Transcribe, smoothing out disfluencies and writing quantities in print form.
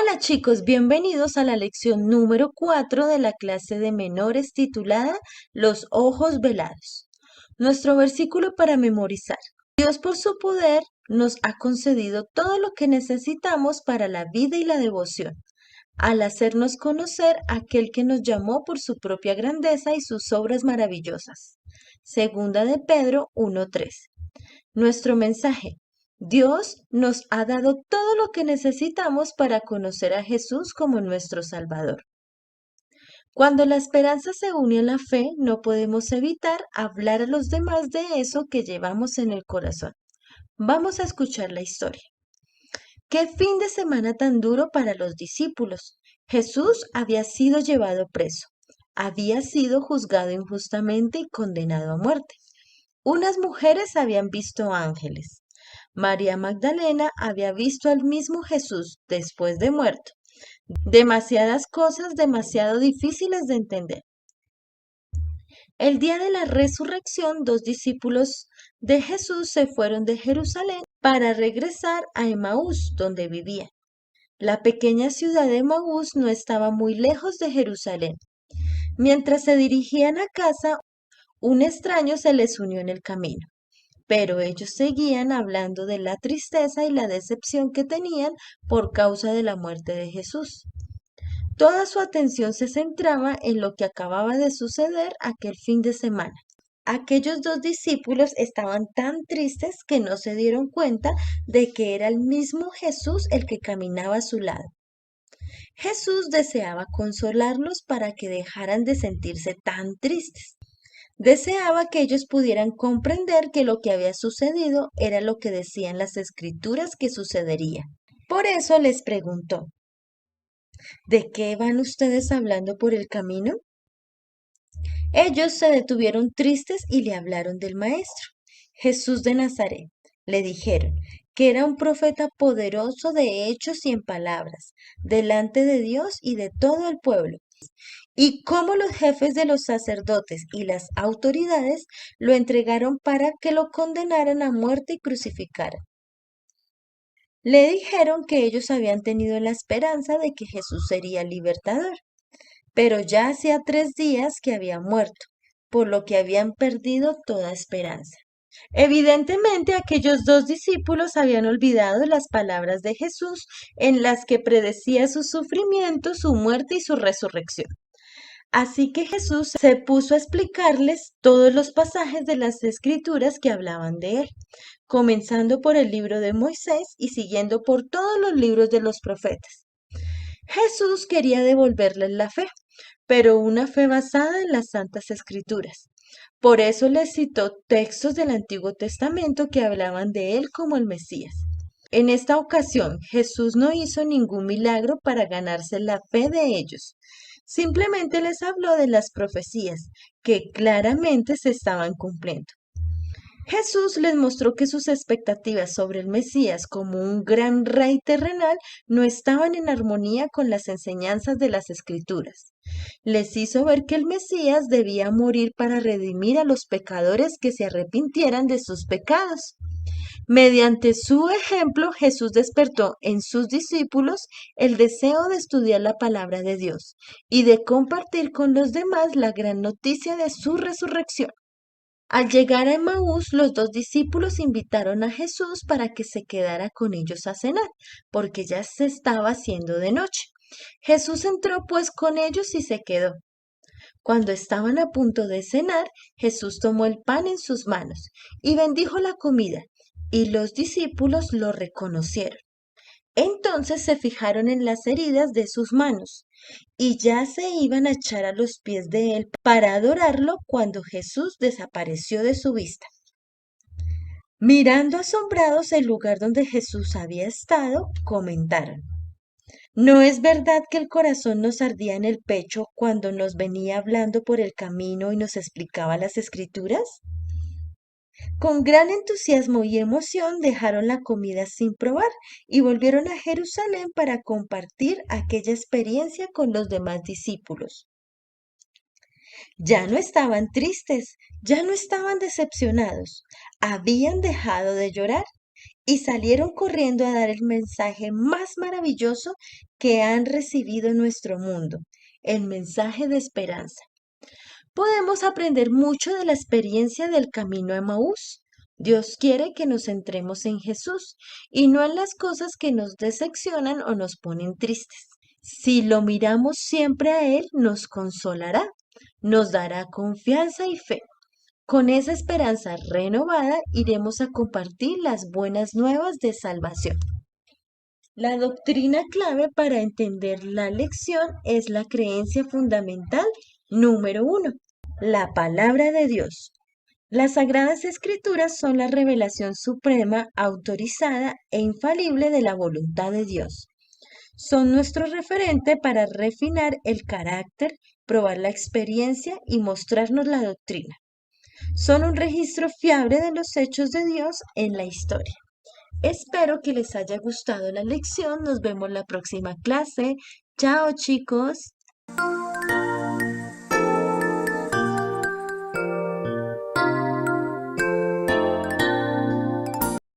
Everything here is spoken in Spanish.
Hola chicos, bienvenidos a la lección número 4 de la clase de menores titulada Los ojos velados. Nuestro versículo para memorizar. Dios por su poder nos ha concedido todo lo que necesitamos para la vida y la devoción, al hacernos conocer a aquel que nos llamó por su propia grandeza y sus obras maravillosas. Segunda de Pedro 1:3. Nuestro mensaje. Dios nos ha dado todo lo que necesitamos para conocer a Jesús como nuestro Salvador. Cuando la esperanza se une a la fe, no podemos evitar hablar a los demás de eso que llevamos en el corazón. Vamos a escuchar la historia. ¡Qué fin de semana tan duro para los discípulos! Jesús había sido llevado preso, había sido juzgado injustamente y condenado a muerte. Unas mujeres habían visto ángeles. María Magdalena había visto al mismo Jesús después de muerto. Demasiadas cosas demasiado difíciles de entender. El día de la resurrección, dos discípulos de Jesús se fueron de Jerusalén para regresar a Emaús, donde vivía. La pequeña ciudad de Emaús no estaba muy lejos de Jerusalén. Mientras se dirigían a casa, un extraño se les unió en el camino. Pero ellos seguían hablando de la tristeza y la decepción que tenían por causa de la muerte de Jesús. Toda su atención se centraba en lo que acababa de suceder aquel fin de semana. Aquellos dos discípulos estaban tan tristes que no se dieron cuenta de que era el mismo Jesús el que caminaba a su lado. Jesús deseaba consolarlos para que dejaran de sentirse tan tristes. Deseaba que ellos pudieran comprender que lo que había sucedido era lo que decían las escrituras que sucedería. Por eso les preguntó, ¿de qué van ustedes hablando por el camino? Ellos se detuvieron tristes y le hablaron del Maestro, Jesús de Nazaret. Le dijeron que era un profeta poderoso de hechos y en palabras, delante de Dios y de todo el pueblo, y cómo los jefes de los sacerdotes y las autoridades lo entregaron para que lo condenaran a muerte y crucificaran. Le dijeron que ellos habían tenido la esperanza de que Jesús sería el libertador, pero ya hacía 3 días que había muerto, por lo que habían perdido toda esperanza. Evidentemente, aquellos dos discípulos habían olvidado las palabras de Jesús en las que predecía su sufrimiento, su muerte y su resurrección. Así que Jesús se puso a explicarles todos los pasajes de las Escrituras que hablaban de él, comenzando por el libro de Moisés y siguiendo por todos los libros de los profetas. Jesús quería devolverles la fe, pero una fe basada en las Santas Escrituras. Por eso les citó textos del Antiguo Testamento que hablaban de él como el Mesías. En esta ocasión, Jesús no hizo ningún milagro para ganarse la fe de ellos. Simplemente les habló de las profecías que claramente se estaban cumpliendo. Jesús les mostró que sus expectativas sobre el Mesías como un gran rey terrenal no estaban en armonía con las enseñanzas de las Escrituras. Les hizo ver que el Mesías debía morir para redimir a los pecadores que se arrepintieran de sus pecados. Mediante su ejemplo, Jesús despertó en sus discípulos el deseo de estudiar la palabra de Dios y de compartir con los demás la gran noticia de su resurrección. Al llegar a Emaús, los dos discípulos invitaron a Jesús para que se quedara con ellos a cenar, porque ya se estaba haciendo de noche. Jesús entró pues con ellos y se quedó. Cuando estaban a punto de cenar, Jesús tomó el pan en sus manos y bendijo la comida, y los discípulos lo reconocieron. Entonces se fijaron en las heridas de sus manos y ya se iban a echar a los pies de él para adorarlo cuando Jesús desapareció de su vista. Mirando asombrados el lugar donde Jesús había estado, comentaron: ¿No es verdad que el corazón nos ardía en el pecho cuando nos venía hablando por el camino y nos explicaba las escrituras? Con gran entusiasmo y emoción dejaron la comida sin probar y volvieron a Jerusalén para compartir aquella experiencia con los demás discípulos. Ya no estaban tristes, ya no estaban decepcionados, habían dejado de llorar y salieron corriendo a dar el mensaje más maravilloso que han recibido en nuestro mundo, el mensaje de esperanza. Podemos aprender mucho de la experiencia del camino a Emaús. Dios quiere que nos centremos en Jesús y no en las cosas que nos decepcionan o nos ponen tristes. Si lo miramos siempre a Él, nos consolará, nos dará confianza y fe. Con esa esperanza renovada iremos a compartir las buenas nuevas de salvación. La doctrina clave para entender la lección es la creencia fundamental número 1, la palabra de Dios. Las Sagradas Escrituras son la revelación suprema, autorizada e infalible de la voluntad de Dios. Son nuestro referente para refinar el carácter, probar la experiencia y mostrarnos la doctrina. Son un registro fiable de los hechos de Dios en la historia. Espero que les haya gustado la lección. Nos vemos la próxima clase. Chao, chicos.